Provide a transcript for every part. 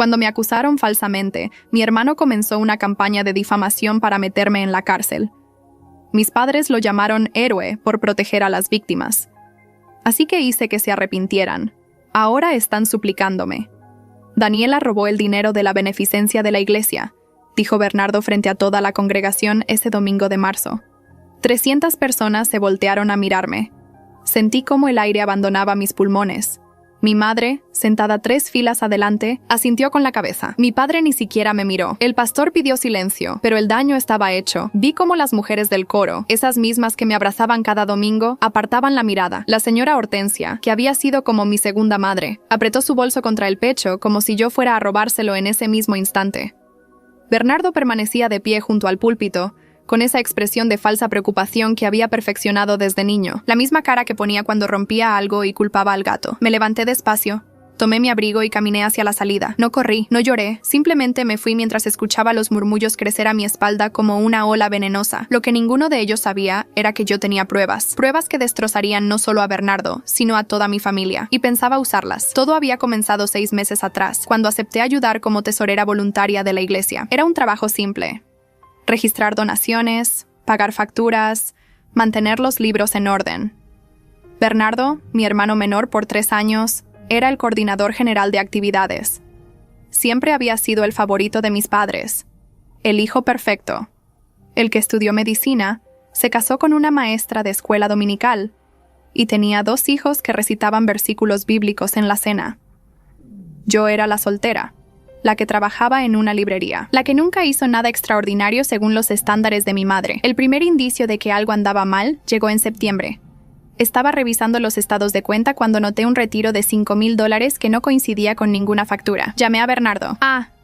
Cuando me acusaron falsamente, mi hermano comenzó una campaña de difamación para meterme en la cárcel. Mis padres lo llamaron héroe por proteger a las víctimas. Así que hice que se arrepintieran. Ahora están suplicándome. Daniela robó el dinero de la beneficencia de la iglesia, dijo Bernardo frente a toda la congregación ese domingo de marzo. 300 personas se voltearon a mirarme. Sentí cómo el aire abandonaba mis pulmones. Mi madre, sentada 3 filas adelante, asintió con la cabeza. Mi padre ni siquiera me miró. El pastor pidió silencio, pero el daño estaba hecho. Vi cómo las mujeres del coro, esas mismas que me abrazaban cada domingo, apartaban la mirada. La señora Hortensia, que había sido como mi segunda madre, apretó su bolso contra el pecho como si yo fuera a robárselo en ese mismo instante. Bernardo permanecía de pie junto al púlpito, con esa expresión de falsa preocupación que había perfeccionado desde niño, la misma cara que ponía cuando rompía algo y culpaba al gato. Me levanté despacio, tomé mi abrigo y caminé hacia la salida. No corrí, no lloré, simplemente me fui mientras escuchaba los murmullos crecer a mi espalda como una ola venenosa. Lo que ninguno de ellos sabía era que yo tenía pruebas que destrozarían no solo a Bernardo, sino a toda mi familia, y pensaba usarlas. Todo había comenzado 6 meses atrás, cuando acepté ayudar como tesorera voluntaria de la iglesia. Era un trabajo simple. Registrar donaciones, pagar facturas, mantener los libros en orden. Bernardo, mi hermano menor por 3 años, era el coordinador general de actividades. Siempre había sido el favorito de mis padres, el hijo perfecto. El que estudió medicina, se casó con una maestra de escuela dominical y tenía 2 hijos que recitaban versículos bíblicos en la cena. Yo era la soltera, la que trabajaba en una librería, la que nunca hizo nada extraordinario según los estándares de mi madre. El primer indicio de que algo andaba mal llegó en septiembre. Estaba revisando los estados de cuenta cuando noté un retiro de $5,000 que no coincidía con ninguna factura. Llamé a Bernardo.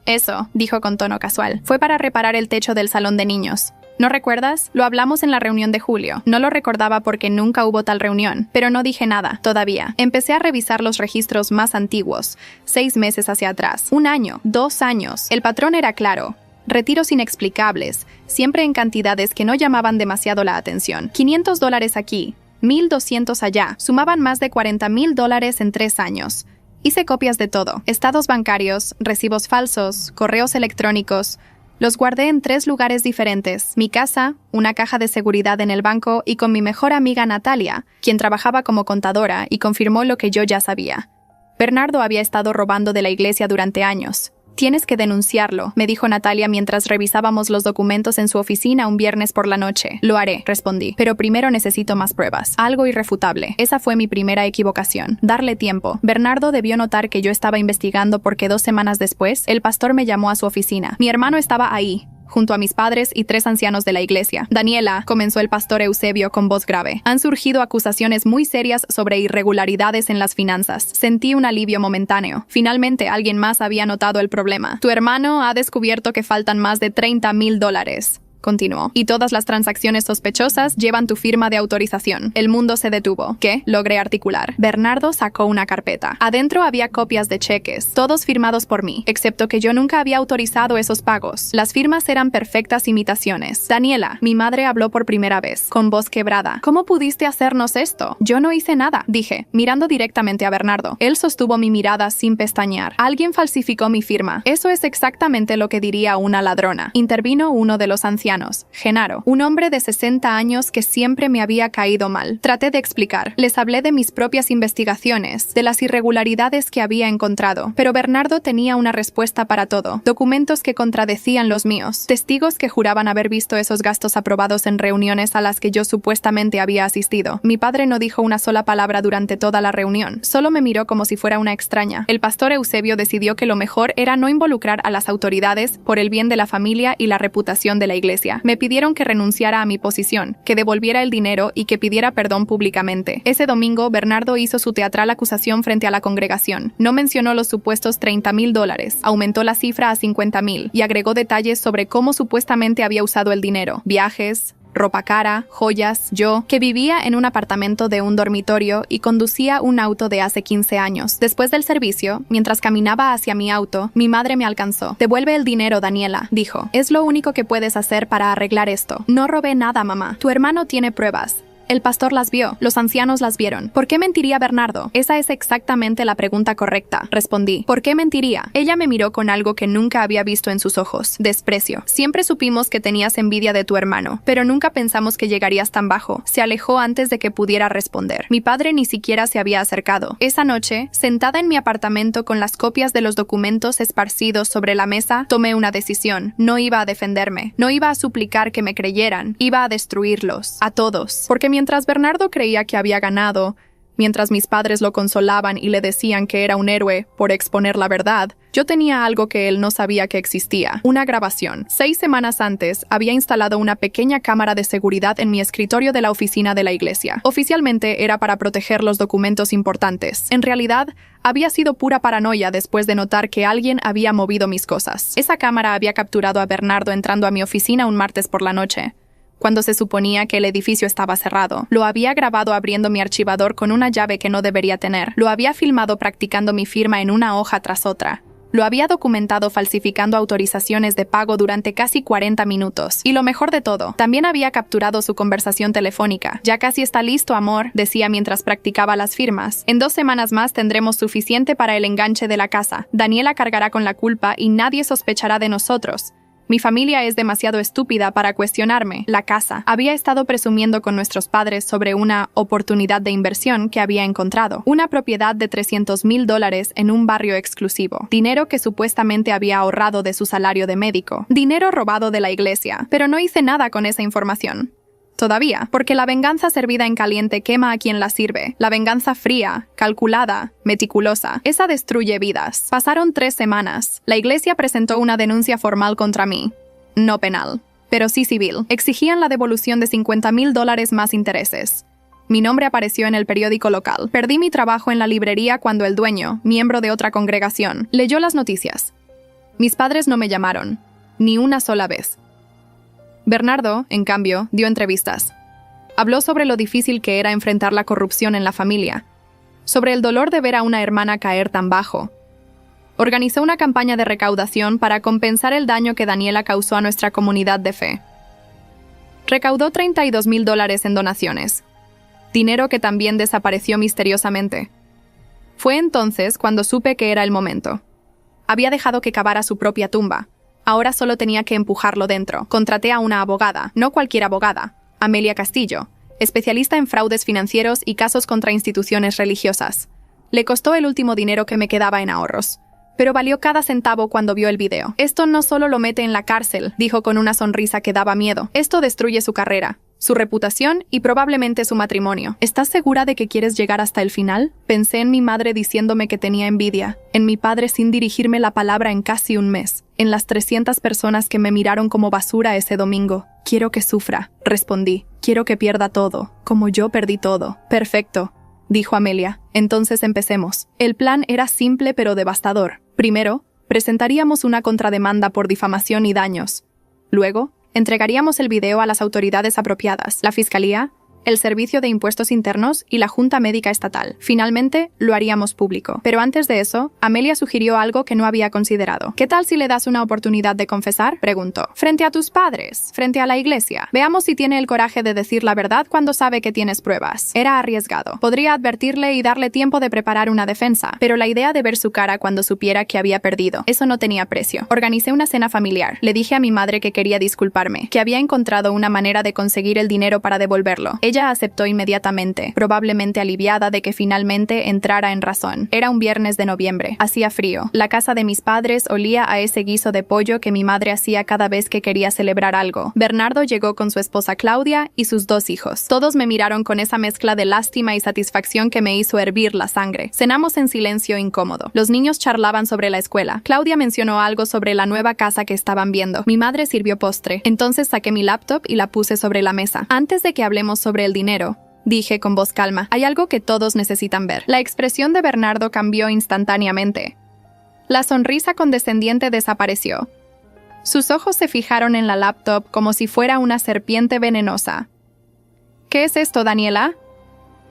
Eso, dijo con tono casual. Fue para reparar el techo del salón de niños. ¿No recuerdas? Lo hablamos en la reunión de julio. No lo recordaba porque nunca hubo tal reunión, pero no dije nada, todavía. Empecé a revisar los registros más antiguos, 6 meses hacia atrás, 1 año, 2 años. El patrón era claro. Retiros inexplicables, siempre en cantidades que no llamaban demasiado la atención. $500 aquí, 1,200 allá. Sumaban más de $40,000 en 3 años. Hice copias de todo. Estados bancarios, recibos falsos, correos electrónicos. Los guardé en 3 lugares diferentes: mi casa, una caja de seguridad en el banco y con mi mejor amiga Natalia, quien trabajaba como contadora y confirmó lo que yo ya sabía. Bernardo había estado robando de la iglesia durante años. Tienes que denunciarlo, me dijo Natalia mientras revisábamos los documentos en su oficina un viernes por la noche. Lo haré, respondí, pero primero necesito más pruebas. Algo irrefutable. Esa fue mi primera equivocación. Darle tiempo. Bernardo debió notar que yo estaba investigando porque 2 semanas después, el pastor me llamó a su oficina. Mi hermano estaba ahí, junto a mis padres y 3 ancianos de la iglesia. Daniela, comenzó el pastor Eusebio con voz grave. Han surgido acusaciones muy serias sobre irregularidades en las finanzas. Sentí un alivio momentáneo. Finalmente, alguien más había notado el problema. Tu hermano ha descubierto que faltan más de $30,000. Continuó. Y todas las transacciones sospechosas llevan tu firma de autorización. El mundo se detuvo. ¿Qué? Logré articular. Bernardo sacó una carpeta. Adentro había copias de cheques, todos firmados por mí, excepto que yo nunca había autorizado esos pagos. Las firmas eran perfectas imitaciones. Daniela, mi madre habló por primera vez, con voz quebrada. ¿Cómo pudiste hacernos esto? Yo no hice nada, dije, mirando directamente a Bernardo. Él sostuvo mi mirada sin pestañear. Alguien falsificó mi firma. Eso es exactamente lo que diría una ladrona. Intervino uno de los ancianos. Genaro, un hombre de 60 años que siempre me había caído mal. Traté de explicar. Les hablé de mis propias investigaciones, de las irregularidades que había encontrado, pero Bernardo tenía una respuesta para todo. Documentos que contradecían los míos. Testigos que juraban haber visto esos gastos aprobados en reuniones a las que yo supuestamente había asistido. Mi padre no dijo una sola palabra durante toda la reunión. Solo me miró como si fuera una extraña. El pastor Eusebio decidió que lo mejor era no involucrar a las autoridades por el bien de la familia y la reputación de la iglesia. Me pidieron que renunciara a mi posición, que devolviera el dinero y que pidiera perdón públicamente. Ese domingo, Bernardo hizo su teatral acusación frente a la congregación. No mencionó los supuestos $30,000, aumentó la cifra a $50,000 y agregó detalles sobre cómo supuestamente había usado el dinero: viajes, ropa cara, joyas. Yo, que vivía en un apartamento de un dormitorio y conducía un auto de hace 15 años. Después del servicio, mientras caminaba hacia mi auto, mi madre me alcanzó. Devuelve el dinero, Daniela, dijo. Es lo único que puedes hacer para arreglar esto. No robé nada, mamá. Tu hermano tiene pruebas. El pastor las vio, los ancianos las vieron. ¿Por qué mentiría Bernardo? Esa es exactamente la pregunta correcta, respondí. ¿Por qué mentiría? Ella me miró con algo que nunca había visto en sus ojos: desprecio. Siempre supimos que tenías envidia de tu hermano, pero nunca pensamos que llegarías tan bajo. Se alejó antes de que pudiera responder. Mi padre ni siquiera se había acercado. Esa noche, sentada en mi apartamento con las copias de los documentos esparcidos sobre la mesa, tomé una decisión. No iba a defenderme. No iba a suplicar que me creyeran. Iba a destruirlos. A todos. Porque mientras Bernardo creía que había ganado, mientras mis padres lo consolaban y le decían que era un héroe por exponer la verdad, yo tenía algo que él no sabía que existía: una grabación. 6 semanas antes, había instalado una pequeña cámara de seguridad en mi escritorio de la oficina de la iglesia. Oficialmente era para proteger los documentos importantes. En realidad, había sido pura paranoia después de notar que alguien había movido mis cosas. Esa cámara había capturado a Bernardo entrando a mi oficina un martes por la noche, cuando se suponía que el edificio estaba cerrado. Lo había grabado abriendo mi archivador con una llave que no debería tener. Lo había filmado practicando mi firma en una hoja tras otra. Lo había documentado falsificando autorizaciones de pago durante casi 40 minutos. Y lo mejor de todo, también había capturado su conversación telefónica. «Ya casi está listo, amor», decía mientras practicaba las firmas. «En 2 semanas más tendremos suficiente para el enganche de la casa. Daniela cargará con la culpa y nadie sospechará de nosotros. Mi familia es demasiado estúpida para cuestionarme. La casa». Había estado presumiendo con nuestros padres sobre una oportunidad de inversión que había encontrado. Una propiedad de $300,000 en un barrio exclusivo. Dinero que supuestamente había ahorrado de su salario de médico. Dinero robado de la iglesia. Pero no hice nada con esa información. Todavía, porque la venganza servida en caliente quema a quien la sirve. La venganza fría, calculada, meticulosa, esa destruye vidas. Pasaron 3 semanas. La iglesia presentó una denuncia formal contra mí. No penal, pero sí civil. Exigían la devolución de $50,000 más intereses. Mi nombre apareció en el periódico local. Perdí mi trabajo en la librería cuando el dueño, miembro de otra congregación, leyó las noticias. Mis padres no me llamaron, ni una sola vez. Bernardo, en cambio, dio entrevistas. Habló sobre lo difícil que era enfrentar la corrupción en la familia, sobre el dolor de ver a una hermana caer tan bajo. Organizó una campaña de recaudación para compensar el daño que Daniela causó a nuestra comunidad de fe. Recaudó $32,000 en donaciones, dinero que también desapareció misteriosamente. Fue entonces cuando supe que era el momento. Había dejado que cavara su propia tumba. Ahora solo tenía que empujarlo dentro. Contraté a una abogada, no cualquier abogada, Amelia Castillo, especialista en fraudes financieros y casos contra instituciones religiosas. Le costó el último dinero que me quedaba en ahorros, pero valió cada centavo cuando vio el video. «Esto no solo lo mete en la cárcel», dijo con una sonrisa que daba miedo. «Esto destruye su carrera, su reputación y probablemente su matrimonio». «¿Estás segura de que quieres llegar hasta el final?». Pensé en mi madre diciéndome que tenía envidia, en mi padre sin dirigirme la palabra en casi un mes, en las 300 personas que me miraron como basura ese domingo. «Quiero que sufra», respondí. «Quiero que pierda todo, como yo perdí todo». «Perfecto», dijo Amelia. «Entonces empecemos». El plan era simple pero devastador. Primero, presentaríamos una contrademanda por difamación y daños. Luego, entregaríamos el video a las autoridades apropiadas, la Fiscalía, el Servicio de Impuestos Internos y la Junta Médica Estatal. Finalmente, lo haríamos público. Pero antes de eso, Amelia sugirió algo que no había considerado. «¿Qué tal si le das una oportunidad de confesar?», preguntó. «Frente a tus padres, frente a la iglesia. Veamos si tiene el coraje de decir la verdad cuando sabe que tienes pruebas». Era arriesgado. Podría advertirle y darle tiempo de preparar una defensa, pero la idea de ver su cara cuando supiera que había perdido, eso no tenía precio. Organicé una cena familiar. Le dije a mi madre que quería disculparme, que había encontrado una manera de conseguir el dinero para devolverlo. Ella aceptó inmediatamente, probablemente aliviada de que finalmente entrara en razón. Era un viernes de noviembre. Hacía frío. La casa de mis padres olía a ese guiso de pollo que mi madre hacía cada vez que quería celebrar algo. Bernardo llegó con su esposa Claudia y sus 2 hijos. Todos me miraron con esa mezcla de lástima y satisfacción que me hizo hervir la sangre. Cenamos en silencio incómodo. Los niños charlaban sobre la escuela. Claudia mencionó algo sobre la nueva casa que estaban viendo. Mi madre sirvió postre. Entonces saqué mi laptop y la puse sobre la mesa. «Antes de que hablemos sobre el dinero», dije con voz calma, «hay algo que todos necesitan ver». La expresión de Bernardo cambió instantáneamente. La sonrisa condescendiente desapareció. Sus ojos se fijaron en la laptop como si fuera una serpiente venenosa. «¿Qué es esto, Daniela?»,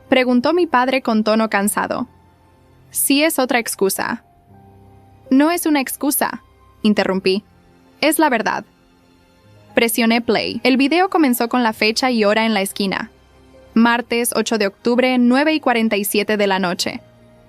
preguntó mi padre con tono cansado. «Sí, es otra excusa». «No es una excusa», interrumpí. «Es la verdad». Presioné play. El video comenzó con la fecha y hora en la esquina. Martes 8 de octubre, 9:47 de la noche.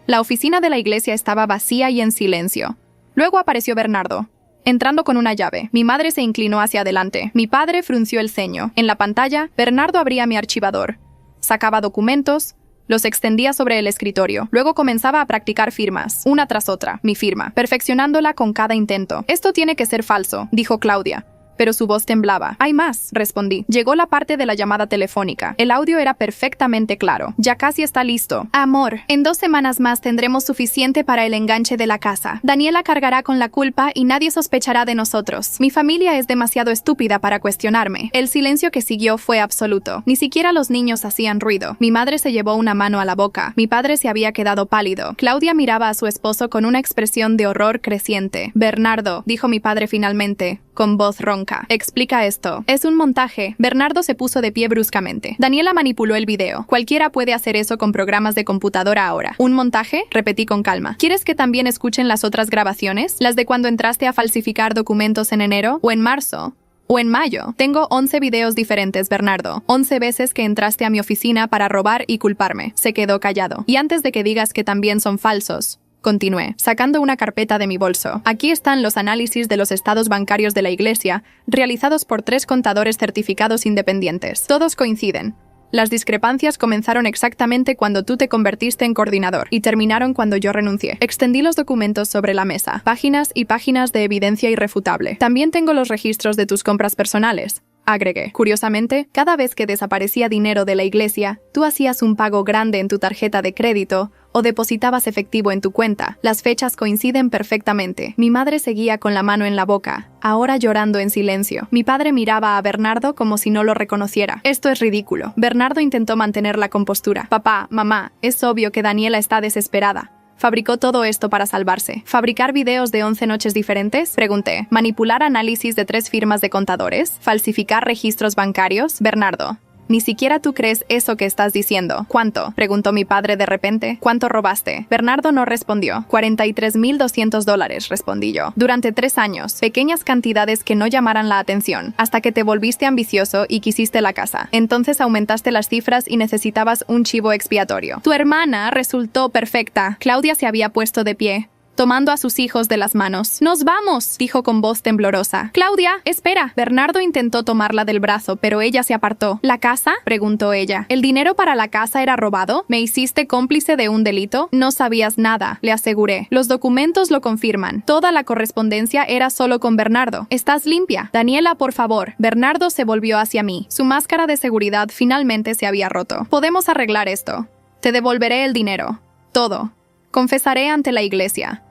La oficina de la iglesia estaba vacía y en silencio. Luego apareció Bernardo, entrando con una llave. Mi madre se inclinó hacia adelante. Mi padre frunció el ceño. En la pantalla, Bernardo abría mi archivador. Sacaba documentos, los extendía sobre el escritorio. Luego comenzaba a practicar firmas, una tras otra, mi firma, perfeccionándola con cada intento. «Esto tiene que ser falso», dijo Claudia. Pero su voz temblaba. «Hay más», respondí. Llegó la parte de la llamada telefónica. El audio era perfectamente claro. «Ya casi está listo. Amor, en 2 semanas más tendremos suficiente para el enganche de la casa. Daniela cargará con la culpa y nadie sospechará de nosotros. Mi familia es demasiado estúpida para cuestionarme». El silencio que siguió fue absoluto. Ni siquiera los niños hacían ruido. Mi madre se llevó una mano a la boca. Mi padre se había quedado pálido. Claudia miraba a su esposo con una expresión de horror creciente. «Bernardo», dijo mi padre finalmente, con voz ronca. «Explica esto. Es un montaje». Bernardo se puso de pie bruscamente. «Daniela manipuló el video. Cualquiera puede hacer eso con programas de computadora ahora». «¿Un montaje?», repetí con calma. «¿Quieres que también escuchen las otras grabaciones? ¿Las de cuando entraste a falsificar documentos en enero? ¿O en marzo? ¿O en mayo? Tengo 11 videos diferentes, Bernardo. 11 veces que entraste a mi oficina para robar y culparme». Se quedó callado. «Y antes de que digas que también son falsos», continué, sacando una carpeta de mi bolso. «Aquí están los análisis de los estados bancarios de la iglesia, realizados por 3 contadores certificados independientes. Todos coinciden. Las discrepancias comenzaron exactamente cuando tú te convertiste en coordinador y terminaron cuando yo renuncié». Extendí los documentos sobre la mesa, páginas y páginas de evidencia irrefutable. «También tengo los registros de tus compras personales», agregué. «Curiosamente, cada vez que desaparecía dinero de la iglesia, tú hacías un pago grande en tu tarjeta de crédito o depositabas efectivo en tu cuenta. Las fechas coinciden perfectamente». Mi madre seguía con la mano en la boca, ahora llorando en silencio. Mi padre miraba a Bernardo como si no lo reconociera. «Esto es ridículo». Bernardo intentó mantener la compostura. «Papá, mamá, es obvio que Daniela está desesperada. ¿Fabricó todo esto para salvarse? ¿Fabricar videos de 11 noches diferentes?», pregunté. «¿Manipular análisis de 3 firmas de contadores? ¿Falsificar registros bancarios?». «Bernardo, ni siquiera tú crees eso que estás diciendo». «¿Cuánto?», preguntó mi padre de repente. «¿Cuánto robaste?». Bernardo no respondió. $43,200, respondí yo. «Durante 3 años, pequeñas cantidades que no llamaran la atención, hasta que te volviste ambicioso y quisiste la casa. Entonces aumentaste las cifras y necesitabas un chivo expiatorio. Tu hermana resultó perfecta». Claudia se había puesto de pie, tomando a sus hijos de las manos. «¡Nos vamos!», dijo con voz temblorosa. «Claudia, espera». Bernardo intentó tomarla del brazo, pero ella se apartó. «¿La casa?», preguntó ella. «¿El dinero para la casa era robado? ¿Me hiciste cómplice de un delito?». «No sabías nada», le aseguré. «Los documentos lo confirman. Toda la correspondencia era solo con Bernardo. Estás limpia. Daniela, por favor». Bernardo se volvió hacia mí. Su máscara de seguridad finalmente se había roto. «Podemos arreglar esto. Te devolveré el dinero. Todo. Confesaré ante la iglesia.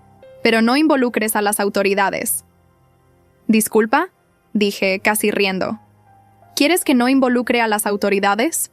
Pero no involucres a las autoridades». «¿Disculpa?», dije, casi riendo. «¿Quieres que no involucre a las autoridades?».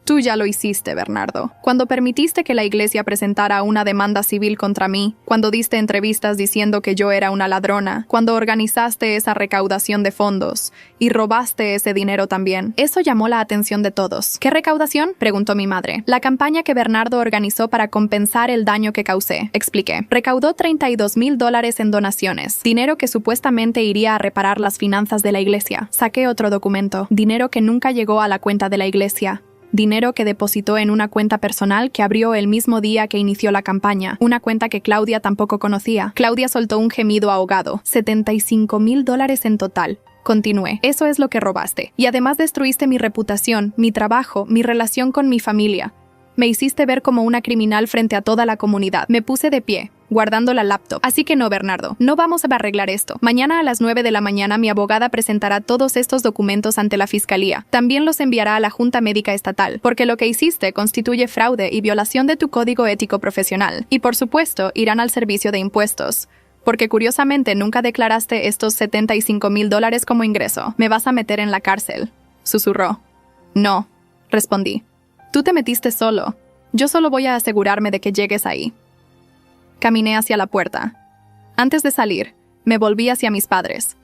«Tú ya lo hiciste, Bernardo. Cuando permitiste que la iglesia presentara una demanda civil contra mí, cuando diste entrevistas diciendo que yo era una ladrona, cuando organizaste esa recaudación de fondos y robaste ese dinero también. Eso llamó la atención de todos». «¿Qué recaudación?», preguntó mi madre. «La campaña que Bernardo organizó para compensar el daño que causé», expliqué. «Recaudó $32,000 en donaciones, dinero que supuestamente iría a reparar las finanzas de la iglesia». Saqué otro documento. Dinero que nunca llegó a la cuenta de la iglesia. Dinero que depositó en una cuenta personal que abrió el mismo día que inició la campaña, una cuenta que Claudia tampoco conocía. Claudia soltó un gemido ahogado. $75,000 en total. Continué. «Eso es lo que robaste. Y además destruiste mi reputación, mi trabajo, mi relación con mi familia. Me hiciste ver como una criminal frente a toda la comunidad». Me puse de pie, guardando la laptop. «Así que no, Bernardo, no vamos a arreglar esto. Mañana a las 9 de la mañana mi abogada presentará todos estos documentos ante la fiscalía. También los enviará a la Junta Médica Estatal, porque lo que hiciste constituye fraude y violación de tu código ético profesional. Y por supuesto, irán al servicio de impuestos, porque curiosamente nunca declaraste estos $75,000 como ingreso. Me vas a meter en la cárcel», susurró. «No», respondí. «Tú te metiste solo. Yo solo voy a asegurarme de que llegues ahí». Caminé hacia la puerta. Antes de salir, me volví hacia mis padres.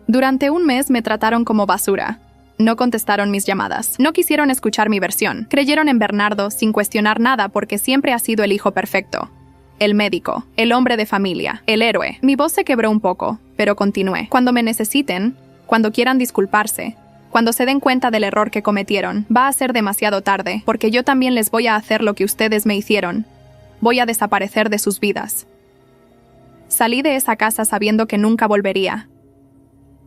Durante 1 mes me trataron como basura. No contestaron mis llamadas. No quisieron escuchar mi versión. Creyeron en Bernardo sin cuestionar nada porque siempre ha sido el hijo perfecto. El médico, el hombre de familia, el héroe. Mi voz se quebró un poco, pero continué. «Cuando me necesiten, cuando quieran disculparse, Cuando se den cuenta del error que cometieron, va a ser demasiado tarde, porque yo también les voy a hacer lo que ustedes me hicieron. Voy a desaparecer de sus vidas. Salí de esa casa sabiendo que nunca volvería.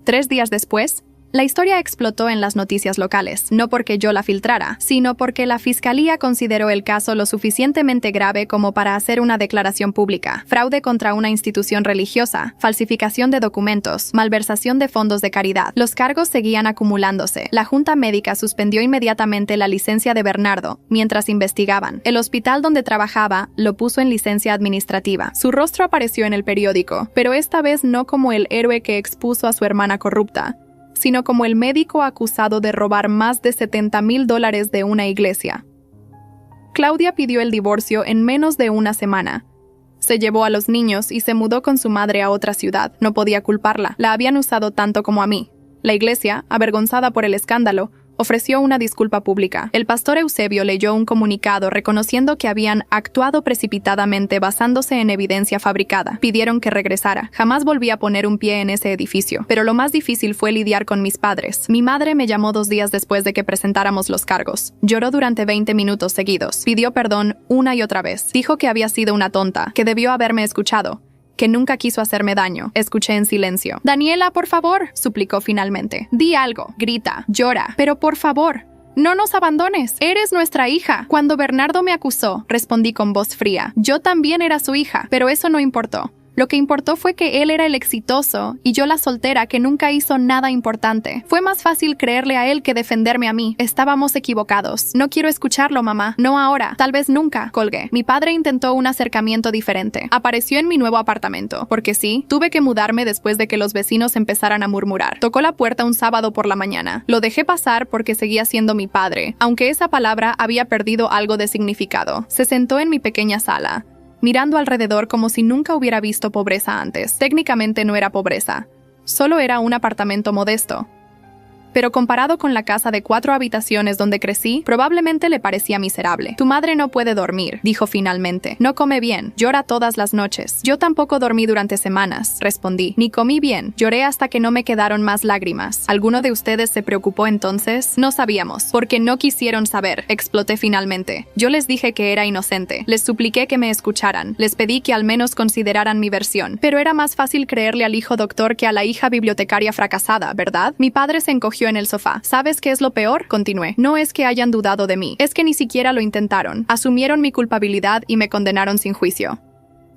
3 días después, la historia explotó en las noticias locales, no porque yo la filtrara, sino porque la fiscalía consideró el caso lo suficientemente grave como para hacer una declaración pública. Fraude contra una institución religiosa, falsificación de documentos, malversación de fondos de caridad. Los cargos seguían acumulándose. La Junta Médica suspendió inmediatamente la licencia de Bernardo, mientras investigaban. El hospital donde trabajaba lo puso en licencia administrativa. Su rostro apareció en el periódico, pero esta vez no como el héroe que expuso a su hermana corrupta, sino como el médico acusado de robar más de $70,000 de una iglesia. Claudia pidió el divorcio en menos de una semana. Se llevó a los niños y se mudó con su madre a otra ciudad. No podía culparla. La habían usado tanto como a mí. La iglesia, avergonzada por el escándalo, ofreció una disculpa pública. El pastor Eusebio leyó un comunicado reconociendo que habían actuado precipitadamente basándose en evidencia fabricada. Pidieron que regresara. Jamás volví a poner un pie en ese edificio. Pero lo más difícil fue lidiar con mis padres. Mi madre me llamó 2 días después de que presentáramos los cargos. Lloró durante 20 minutos seguidos. Pidió perdón una y otra vez. Dijo que había sido una tonta, que debió haberme escuchado, que nunca quiso hacerme daño. Escuché en silencio. «Daniela, por favor», suplicó finalmente. «Di algo, grita, llora, pero por favor, no nos abandones. Eres nuestra hija». Cuando Bernardo me acusó, respondí con voz fría. Yo también era su hija, pero eso no importó. Lo que importó fue que él era el exitoso y yo la soltera que nunca hizo nada importante. Fue más fácil creerle a él que defenderme a mí. Estábamos equivocados. No quiero escucharlo, mamá. No ahora. Tal vez nunca. Colgué. Mi padre intentó un acercamiento diferente. Apareció en mi nuevo apartamento. Porque sí, tuve que mudarme después de que los vecinos empezaran a murmurar. Tocó la puerta un sábado por la mañana. Lo dejé pasar porque seguía siendo mi padre, aunque esa palabra había perdido algo de significado. Se sentó en mi pequeña sala, mirando alrededor como si nunca hubiera visto pobreza antes. Técnicamente no era pobreza, solo era un apartamento modesto. Pero comparado con la casa de 4 habitaciones donde crecí, probablemente le parecía miserable. «Tu madre no puede dormir», dijo finalmente. «No come bien, llora todas las noches». «Yo tampoco dormí durante semanas», respondí. «Ni comí bien, lloré hasta que no me quedaron más lágrimas». «¿Alguno de ustedes se preocupó entonces?» «No sabíamos, porque no quisieron saber», exploté finalmente. Yo les dije que era inocente, les supliqué que me escucharan, les pedí que al menos consideraran mi versión. Pero era más fácil creerle al hijo doctor que a la hija bibliotecaria fracasada, ¿verdad? Mi padre se encogió en el sofá. «¿Sabes qué es lo peor?», continué. «No es que hayan dudado de mí, es que ni siquiera lo intentaron. Asumieron mi culpabilidad y me condenaron sin juicio».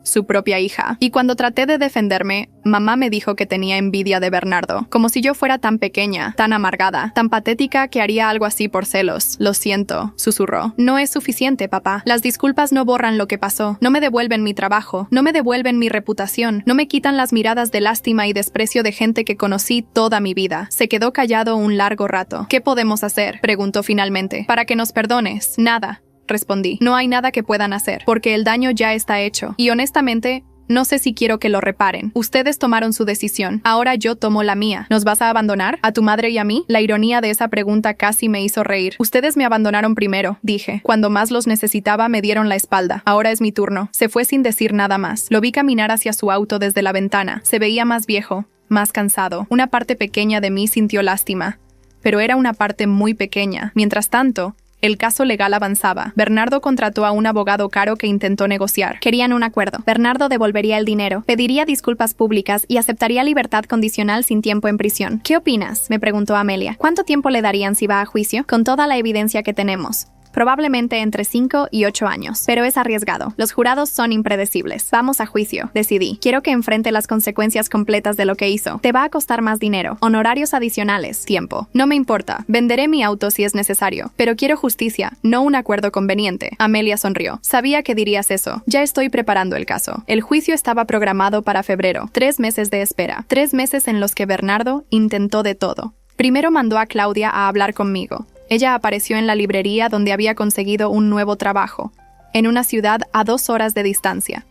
Su propia hija. Y cuando traté de defenderme, mamá me dijo que tenía envidia de Bernardo. Como si yo fuera tan pequeña, tan amargada, tan patética que haría algo así por celos. «Lo siento», susurró. «No es suficiente, papá. Las disculpas no borran lo que pasó. No me devuelven mi trabajo. No me devuelven mi reputación. No me quitan las miradas de lástima y desprecio de gente que conocí toda mi vida». Se quedó callado un largo rato. «¿Qué podemos hacer?», preguntó finalmente. «Para que nos perdones». «Nada», respondí. «No hay nada que puedan hacer, porque el daño ya está hecho. Y honestamente, no sé si quiero que lo reparen. Ustedes tomaron su decisión. Ahora yo tomo la mía. ¿Nos vas a abandonar? ¿A tu madre y a mí?». La ironía de esa pregunta casi me hizo reír. «Ustedes me abandonaron primero», dije. «Cuando más los necesitaba me dieron la espalda. Ahora es mi turno». Se fue sin decir nada más. Lo vi caminar hacia su auto desde la ventana. Se veía más viejo, más cansado. Una parte pequeña de mí sintió lástima. Pero era una parte muy pequeña. Mientras tanto, el caso legal avanzaba. Bernardo contrató a un abogado caro que intentó negociar. Querían un acuerdo. Bernardo devolvería el dinero, pediría disculpas públicas y aceptaría libertad condicional sin tiempo en prisión. «¿Qué opinas?», me preguntó Amelia. «¿Cuánto tiempo le darían si va a juicio? Con toda la evidencia que tenemos». «Probablemente entre 5 y 8 años, pero es arriesgado. Los jurados son impredecibles. Vamos a juicio», decidí. «Quiero que enfrente las consecuencias completas de lo que hizo. Te va a costar más dinero, honorarios adicionales, tiempo. No me importa. Venderé mi auto si es necesario. Pero quiero justicia, no un acuerdo conveniente». Amelia sonrió. «Sabía que dirías eso. Ya estoy preparando el caso». El juicio estaba programado para febrero. 3 meses de espera. 3 meses en los que Bernardo intentó de todo. Primero mandó a Claudia a hablar conmigo. Ella apareció en la librería donde había conseguido un nuevo trabajo, en una ciudad a 2 horas de distancia.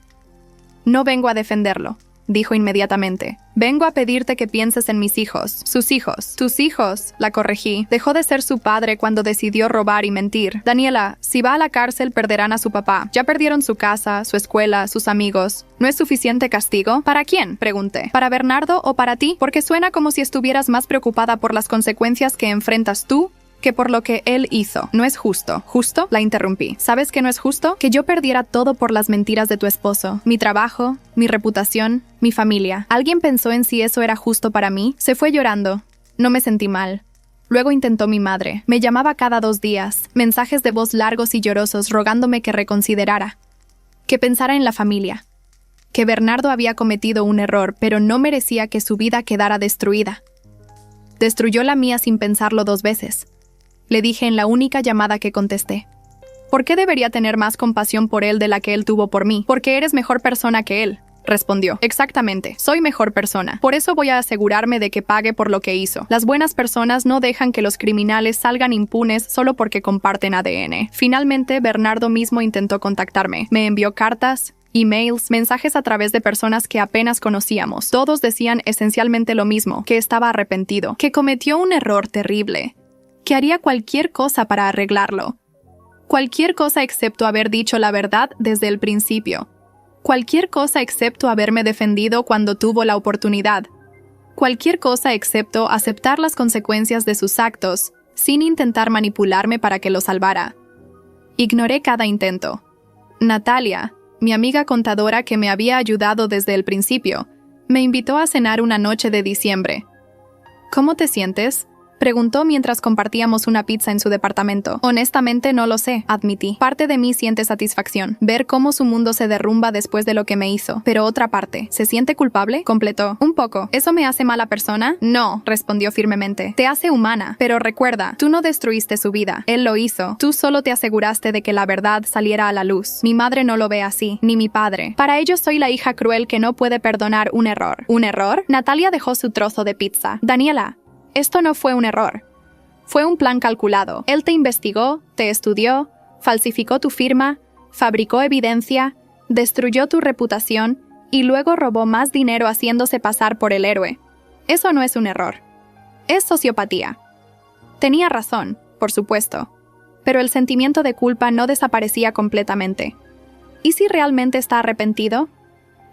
«No vengo a defenderlo. dijo inmediatamente. Vengo a pedirte que pienses en mis hijos. Sus hijos. Tus hijos, la corregí. Dejó de ser su padre cuando decidió robar y mentir. Daniela, si va a la cárcel perderán a su papá. Ya perdieron su casa, su escuela, sus amigos. ¿No es suficiente castigo? ¿Para quién?, pregunté. ¿Para Bernardo o para ti? Porque suena como si estuvieras más preocupada por las consecuencias que enfrentas tú que por lo que él hizo. No es justo. ¿Justo? La interrumpí. ¿Sabes qué no es justo? Que yo perdiera todo por las mentiras de tu esposo. Mi trabajo, mi reputación, mi familia. ¿Alguien pensó en si eso era justo para mí? Se fue llorando. No me sentí mal. Luego intentó mi madre. Me llamaba cada 2 días. Mensajes de voz largos y llorosos rogándome que reconsiderara. Que pensara en la familia. Que Bernardo había cometido un error, pero no merecía que su vida quedara destruida. Destruyó la mía sin pensarlo 2 veces. Le dije en la única llamada que contesté. ¿Por qué debería tener más compasión por él de la que él tuvo por mí? Porque eres mejor persona que él, respondió. Exactamente, soy mejor persona. Por eso voy a asegurarme de que pague por lo que hizo. Las buenas personas no dejan que los criminales salgan impunes solo porque comparten ADN. Finalmente, Bernardo mismo intentó contactarme. Me envió cartas, emails, mensajes a través de personas que apenas conocíamos. Todos decían esencialmente lo mismo, que estaba arrepentido, que cometió un error terrible, que haría cualquier cosa para arreglarlo. Cualquier cosa excepto haber dicho la verdad desde el principio. Cualquier cosa excepto haberme defendido cuando tuvo la oportunidad. Cualquier cosa excepto aceptar las consecuencias de sus actos, sin intentar manipularme para que lo salvara. Ignoré cada intento. Natalia, mi amiga contadora que me había ayudado desde el principio, me invitó a cenar una noche de diciembre. ¿Cómo te sientes?, preguntó mientras compartíamos una pizza en su departamento. Honestamente no lo sé, admití. Parte de mí siente satisfacción, ver cómo su mundo se derrumba después de lo que me hizo. Pero otra parte, ¿se siente culpable?, completó. Un poco. ¿Eso me hace mala persona? No, respondió firmemente. Te hace humana. Pero recuerda, tú no destruiste su vida. Él lo hizo. Tú solo te aseguraste de que la verdad saliera a la luz. Mi madre no lo ve así, ni mi padre. Para ellos soy la hija cruel que no puede perdonar un error. ¿Un error? Natalia dejó su trozo de pizza. Daniela, esto no fue un error. Fue un plan calculado. Él te investigó, te estudió, falsificó tu firma, fabricó evidencia, destruyó tu reputación y luego robó más dinero haciéndose pasar por el héroe. Eso no es un error. Es sociopatía. Tenía razón, por supuesto, pero el sentimiento de culpa no desaparecía completamente. ¿Y si realmente está arrepentido?,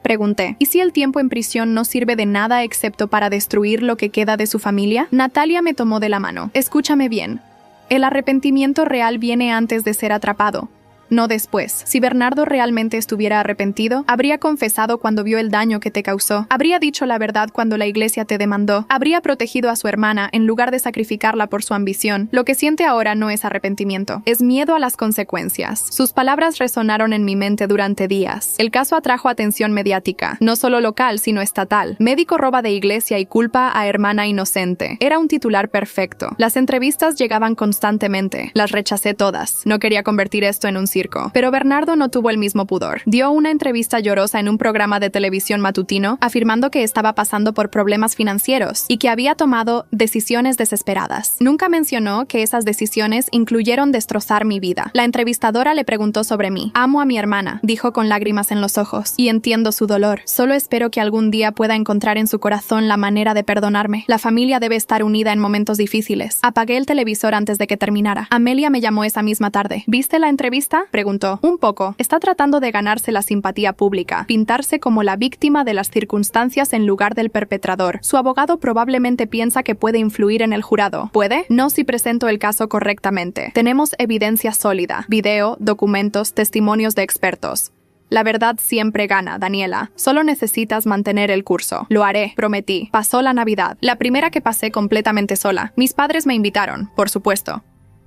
pregunté. ¿Y si el tiempo en prisión no sirve de nada excepto para destruir lo que queda de su familia? Natalia me tomó de la mano. Escúchame bien. El arrepentimiento real viene antes de ser atrapado, no después. Si Bernardo realmente estuviera arrepentido, habría confesado cuando vio el daño que te causó, habría dicho la verdad cuando la iglesia te demandó, habría protegido a su hermana en lugar de sacrificarla por su ambición. Lo que siente ahora no es arrepentimiento, es miedo a las consecuencias. Sus palabras resonaron en mi mente durante días. El caso atrajo atención mediática, no solo local, sino estatal. Médico roba de iglesia y culpa a hermana inocente. Era un titular perfecto. Las entrevistas llegaban constantemente. Las rechacé todas. No quería convertir esto en un circo. Pero Bernardo no tuvo el mismo pudor. Dio una entrevista llorosa en un programa de televisión matutino, afirmando que estaba pasando por problemas financieros y que había tomado decisiones desesperadas. Nunca mencionó que esas decisiones incluyeron destrozar mi vida. La entrevistadora le preguntó sobre mí. Amo a mi hermana, dijo con lágrimas en los ojos, y entiendo su dolor. Solo espero que algún día pueda encontrar en su corazón la manera de perdonarme. La familia debe estar unida en momentos difíciles. Apagué el televisor antes de que terminara. Amelia me llamó esa misma tarde. ¿Viste la entrevista?, preguntó. Un poco. Está tratando de ganarse la simpatía pública, pintarse como la víctima de las circunstancias en lugar del perpetrador. Su abogado probablemente piensa que puede influir en el jurado. ¿Puede? No si presento el caso correctamente. Tenemos evidencia sólida, video, documentos, testimonios de expertos. La verdad siempre gana, Daniela. Solo necesitas mantener el curso. Lo haré, prometí. Pasó la Navidad. La primera que pasé completamente sola. Mis padres me invitaron, por supuesto.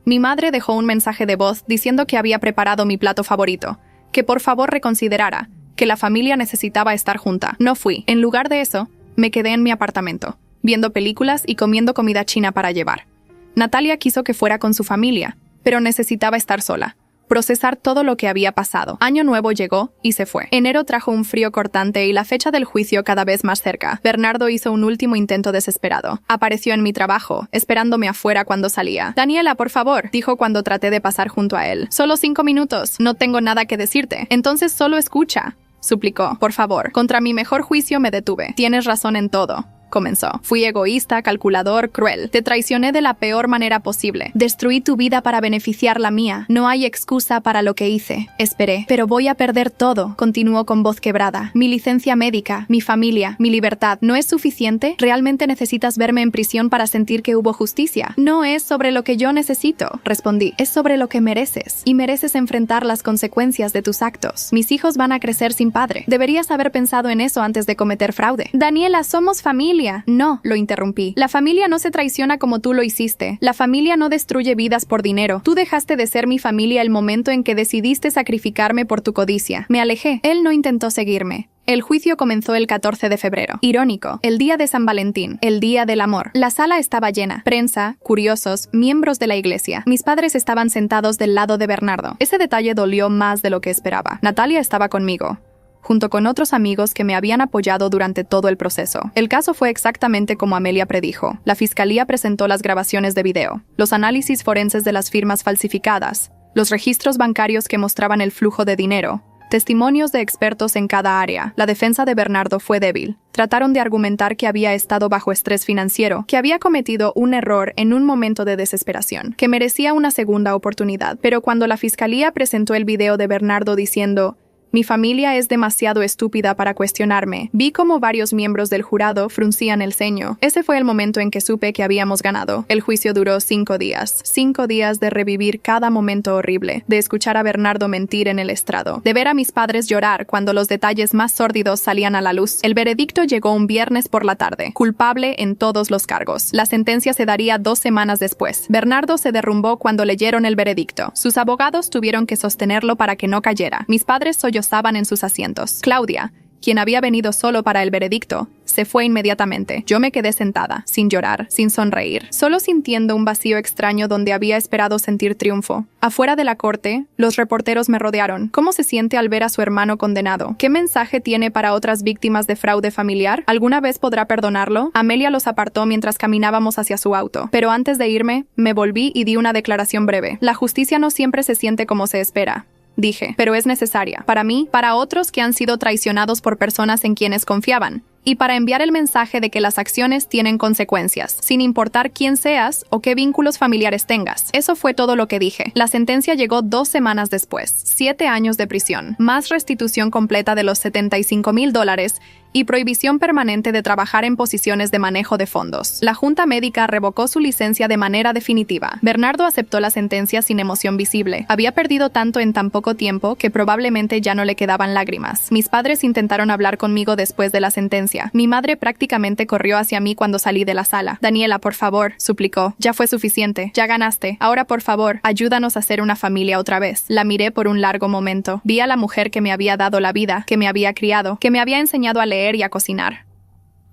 Mi madre dejó un mensaje de voz diciendo que había preparado mi plato favorito, que por favor reconsiderara, que la familia necesitaba estar junta. No fui. En lugar de eso, me quedé en mi apartamento, viendo películas y comiendo comida china para llevar. Natalia quiso que fuera con su familia, pero necesitaba estar sola. Procesar todo lo que había pasado. Año Nuevo llegó y se fue. Enero trajo un frío cortante y la fecha del juicio cada vez más cerca. Bernardo hizo un último intento desesperado. Apareció en mi trabajo, esperándome afuera cuando salía. Daniela, por favor, dijo cuando traté de pasar junto a él. Solo 5 minutos. No tengo nada que decirte. Entonces solo escucha. suplicó. Por favor. Contra mi mejor juicio me detuve. Tienes razón en todo. Comenzó. Fui egoísta, calculador, cruel. Te traicioné de la peor manera posible. Destruí tu vida para beneficiar la mía. No hay excusa para lo que hice. Esperé. Pero voy a perder todo, continuó con voz quebrada. Mi licencia médica, mi familia, mi libertad. ¿No es suficiente? ¿Realmente necesitas verme en prisión para sentir que hubo justicia? No es sobre lo que yo necesito, respondí. Es sobre lo que mereces. Y mereces enfrentar las consecuencias de tus actos. Mis hijos van a crecer sin padre. Deberías haber pensado en eso antes de cometer fraude. Daniela, somos familia. No, lo interrumpí. La familia no se traiciona como tú lo hiciste. La familia no destruye vidas por dinero. Tú dejaste de ser mi familia el momento en que decidiste sacrificarme por tu codicia. Me alejé. Él no intentó seguirme. El juicio comenzó el 14 de febrero. Irónico, el día de San Valentín, el día del amor. La sala estaba llena. Prensa, curiosos, miembros de la iglesia. Mis padres estaban sentados del lado de Bernardo. Ese detalle dolió más de lo que esperaba. Natalia estaba conmigo, junto con otros amigos que me habían apoyado durante todo el proceso. El caso fue exactamente como Amelia predijo. La fiscalía presentó las grabaciones de video, los análisis forenses de las firmas falsificadas, los registros bancarios que mostraban el flujo de dinero, testimonios de expertos en cada área. La defensa de Bernardo fue débil. Trataron de argumentar que había estado bajo estrés financiero, que había cometido un error en un momento de desesperación, que merecía una segunda oportunidad. Pero cuando la fiscalía presentó el video de Bernardo diciendo: mi familia es demasiado estúpida para cuestionarme, vi como varios miembros del jurado fruncían el ceño. Ese fue el momento en que supe que habíamos ganado. El juicio duró 5 días. 5 días de revivir cada momento horrible, de escuchar a Bernardo mentir en el estrado, de ver a mis padres llorar cuando los detalles más sórdidos salían a la luz. El veredicto llegó un viernes por la tarde. Culpable en todos los cargos. La sentencia se daría 2 semanas después. Bernardo se derrumbó cuando leyeron el veredicto. Sus abogados tuvieron que sostenerlo para que no cayera. Mis padres sollozaban en sus asientos. Claudia, quien había venido solo para el veredicto, se fue inmediatamente. Yo me quedé sentada, sin llorar, sin sonreír, solo sintiendo un vacío extraño donde había esperado sentir triunfo. Afuera de la corte, los reporteros me rodearon. ¿Cómo se siente al ver a su hermano condenado? ¿Qué mensaje tiene para otras víctimas de fraude familiar? ¿Alguna vez podrá perdonarlo? Amelia los apartó mientras caminábamos hacia su auto. Pero antes de irme, me volví y di una declaración breve. La justicia no siempre se siente como se espera, dije, pero es necesaria. Para mí, para otros que han sido traicionados por personas en quienes confiaban, y para enviar el mensaje de que las acciones tienen consecuencias, sin importar quién seas o qué vínculos familiares tengas. Eso fue todo lo que dije. La sentencia llegó 2 semanas después. 7 años de prisión, más restitución completa de los $75,000 y prohibición permanente de trabajar en posiciones de manejo de fondos. La Junta Médica revocó su licencia de manera definitiva. Bernardo aceptó la sentencia sin emoción visible. Había perdido tanto en tan poco tiempo que probablemente ya no le quedaban lágrimas. Mis padres intentaron hablar conmigo después de la sentencia. Mi madre prácticamente corrió hacia mí cuando salí de la sala. Daniela, por favor, suplicó. Ya fue suficiente. Ya ganaste. Ahora, por favor, ayúdanos a ser una familia otra vez. La miré por un largo momento. Vi a la mujer que me había dado la vida, que me había criado, que me había enseñado a leer y a cocinar.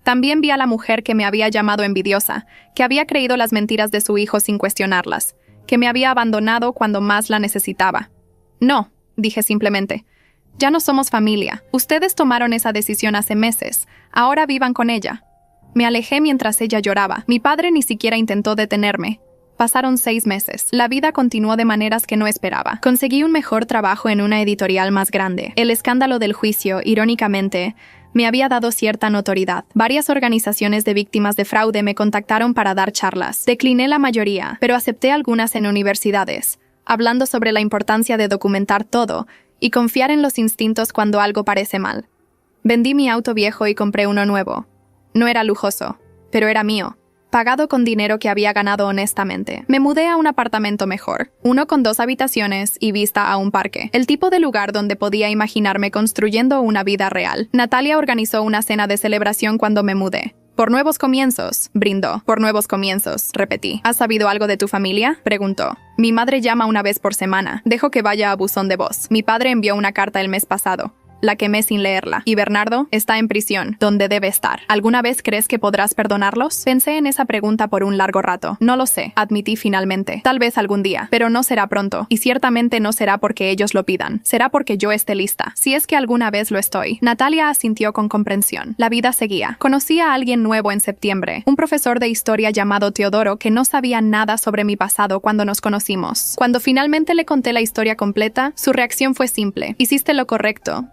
También vi a la mujer que me había llamado envidiosa, que había creído las mentiras de su hijo sin cuestionarlas, que me había abandonado cuando más la necesitaba. No, dije simplemente. Ya no somos familia. Ustedes tomaron esa decisión hace meses. Ahora vivan con ella. Me alejé mientras ella lloraba. Mi padre ni siquiera intentó detenerme. Pasaron 6 meses. La vida continuó de maneras que no esperaba. Conseguí un mejor trabajo en una editorial más grande. El escándalo del juicio, irónicamente, me había dado cierta notoriedad. Varias organizaciones de víctimas de fraude me contactaron para dar charlas. Decliné la mayoría, pero acepté algunas en universidades, hablando sobre la importancia de documentar todo y confiar en los instintos cuando algo parece mal. Vendí mi auto viejo y compré uno nuevo. No era lujoso, pero era mío, pagado con dinero que había ganado honestamente. Me mudé a un apartamento mejor, uno con 2 habitaciones y vista a un parque, el tipo de lugar donde podía imaginarme construyendo una vida real. Natalia organizó una cena de celebración cuando me mudé. Por nuevos comienzos, brindó. Por nuevos comienzos, repetí. ¿Has sabido algo de tu familia?, preguntó. Mi madre llama una vez por semana. Dejo que vaya a buzón de voz. Mi padre envió una carta el mes pasado. La quemé sin leerla. Y Bernardo está en prisión, donde debe estar. ¿Alguna vez crees que podrás perdonarlos? Pensé en esa pregunta por un largo rato. No lo sé, admití finalmente. Tal vez algún día, pero no será pronto. Y ciertamente no será porque ellos lo pidan. Será porque yo esté lista. Si es que alguna vez lo estoy. Natalia asintió con comprensión. La vida seguía. Conocí a alguien nuevo en septiembre. Un profesor de historia llamado Teodoro que no sabía nada sobre mi pasado cuando nos conocimos. Cuando finalmente le conté la historia completa, su reacción fue simple. Hiciste lo correcto.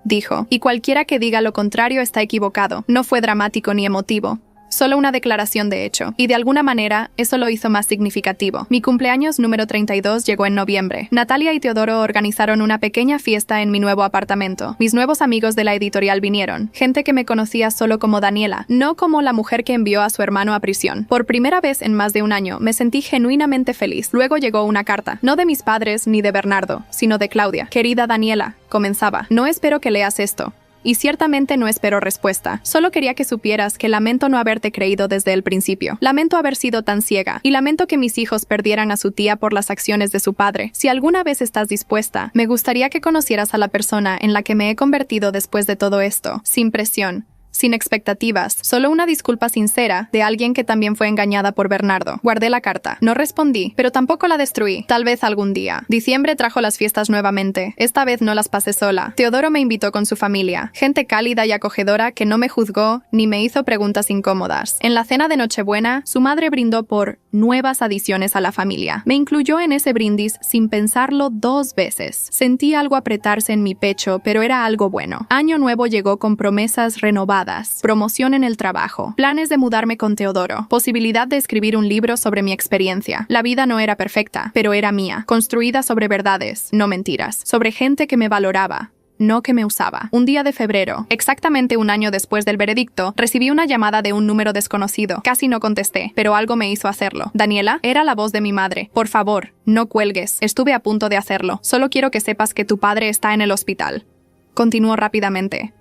dijo, y cualquiera que diga lo contrario está equivocado. No fue dramático ni emotivo. Solo una declaración de hecho, y de alguna manera, eso lo hizo más significativo. Mi cumpleaños número 32 llegó en noviembre. Natalia y Teodoro organizaron una pequeña fiesta en mi nuevo apartamento. Mis nuevos amigos de la editorial vinieron, gente que me conocía solo como Daniela, no como la mujer que envió a su hermano a prisión. Por primera vez en más de un año, me sentí genuinamente feliz. Luego llegó una carta, no de mis padres ni de Bernardo, sino de Claudia. Querida Daniela, comenzaba, no espero que leas esto. Y ciertamente no espero respuesta. Solo quería que supieras que lamento no haberte creído desde el principio. Lamento haber sido tan ciega. Y lamento que mis hijos perdieran a su tía por las acciones de su padre. Si alguna vez estás dispuesta, me gustaría que conocieras a la persona en la que me he convertido después de todo esto. Sin presión. Sin expectativas, solo una disculpa sincera de alguien que también fue engañada por Bernardo. Guardé la carta. No respondí, pero tampoco la destruí. Tal vez algún día. Diciembre trajo las fiestas nuevamente. Esta vez no las pasé sola. Teodoro me invitó con su familia. Gente cálida y acogedora que no me juzgó ni me hizo preguntas incómodas. En la cena de Nochebuena, su madre brindó por nuevas adiciones a la familia. Me incluyó en ese brindis sin pensarlo 2 veces. Sentí algo apretarse en mi pecho, pero era algo bueno. Año nuevo llegó con promesas renovadas. Promoción en el trabajo, planes de mudarme con Teodoro, posibilidad de escribir un libro sobre mi experiencia. La vida no era perfecta, pero era mía, construida sobre verdades, no mentiras, sobre gente que me valoraba, no que me usaba. Un día de febrero, exactamente un año después del veredicto, recibí una llamada de un número desconocido. Casi no contesté, pero algo me hizo hacerlo. Daniela, era la voz de mi madre. Por favor, no cuelgues. Estuve a punto de hacerlo. Solo quiero que sepas que tu padre está en el hospital. Continuó rápidamente.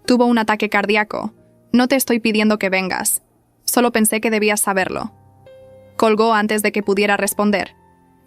Tuvo un ataque cardíaco. No te estoy pidiendo que vengas. Solo pensé que debías saberlo. Colgó antes de que pudiera responder.